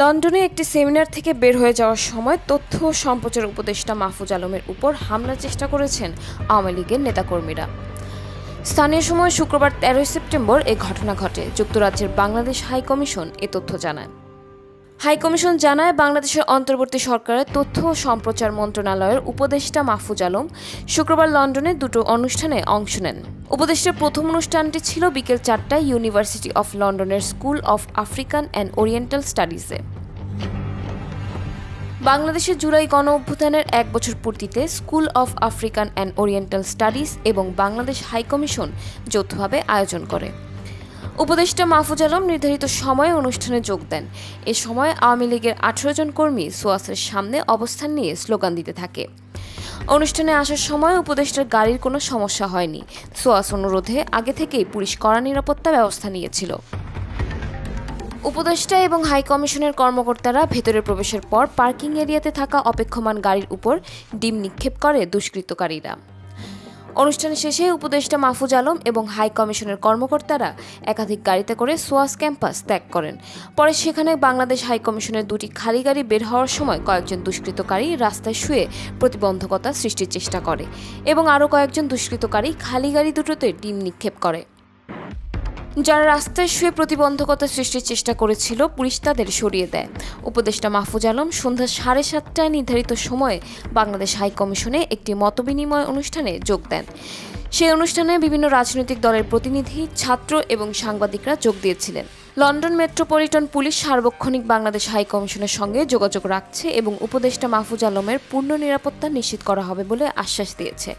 লন্ডনে একটি সেমিনার থেকে বের হয়ে যাওয়ার সময় তথ্য ও সম্প্রচার উপদেষ্টা মাহফুজ আলমের উপর হামলার চেষ্টা করেছেন আওয়ামী লীগের নেতাকর্মীরা। স্থানীয় সময় শুক্রবার ১৩ সেপ্টেম্বর এ ঘটনা ঘটে। যুক্তরাজ্যের বাংলাদেশ হাইকমিশন এ তথ্য জানায়। হাইকমিশন জানায়, বাংলাদেশের অন্তর্বর্তী সরকারের তথ্য ও সম্প্রচার মন্ত্রণালয়ের উপদেষ্টা মাহফুজ আলম শুক্রবার লন্ডনে দুটো অনুষ্ঠানে অংশ নেন। উপদেষ্টার প্রথম অনুষ্ঠানটি ছিল বিকেল ৪টায় ইউনিভার্সিটি অফ লন্ডনের school of African and Oriental স্টাডিজে। বাংলাদেশের জুলাই গণ অভ্যুত্থানের ১ বছর পূর্তিতে school of African and Oriental studies এবং বাংলাদেশ হাইকমিশন যৌথভাবে আয়োজন করে। উপদেষ্টা মাহফুজ আলম নির্ধারিত সময়ে অনুষ্ঠানে যোগ দেন। এ সময় আওয়ামী লীগের ১৮ জন কর্মী সোয়াসের সামনে অবস্থান নিয়ে স্লোগান দিতে থাকে। অনুষ্ঠানে আসার সময় উপদেষ্টার গাড়ির কোনো সমস্যা হয়নি। সোয়াস অনুরোধে আগে থেকেই পুলিশ কড়া নিরাপত্তা ব্যবস্থা নিয়েছিল। উপদেষ্টা এবং হাইকমিশনের কর্মকর্তারা ভেতরে প্রবেশের পর পার্কিং এরিয়াতে থাকা অপেক্ষমান গাড়ির উপর ডিম নিক্ষেপ করে দুষ্কৃতকারীরা। অনুষ্ঠান শেষে উপদেষ্টা মাহফুজ আলম এবং হাইকমিশনের কর্মকর্তারা একাধিক গাড়িতে করে সোয়াস ক্যাম্পাস ত্যাগ করেন। পরে সেখানে বাংলাদেশ হাইকমিশনের দুটি খালি গাড়ি বের হওয়ার সময় কয়েকজন দুষ্কৃতকারী রাস্তায় শুয়ে প্রতিবন্ধকতা সৃষ্টির চেষ্টা করে এবং আরও কয়েকজন দুষ্কৃতকারী খালি গাড়ি দুটোতে ডিম নিক্ষেপ করে। যারা রাস্তায় শুয়ে প্রতিবন্ধকতা সৃষ্টির চেষ্টা করেছিল, পুলিশ তাদের সরিয়ে দেয়। উপদেষ্টা মাহফুজ আলম সন্ধ্যা ৭:৩০টায় নির্ধারিত সময়ে বাংলাদেশ হাইকমিশনে একটি মতবিনিময় অনুষ্ঠানে যোগ দেন। সেই অনুষ্ঠানে বিভিন্ন রাজনৈতিক দলের প্রতিনিধি, ছাত্র এবং সাংবাদিকরা যোগ দিয়েছিলেন। লন্ডন মেট্রোপলিটন পুলিশ সার্বক্ষণিক বাংলাদেশ হাইকমিশনের সঙ্গে যোগাযোগ রাখছে এবং উপদেষ্টা মাহফুজ আলমের পূর্ণ নিরাপত্তা নিশ্চিত করা হবে বলে আশ্বাস দিয়েছে।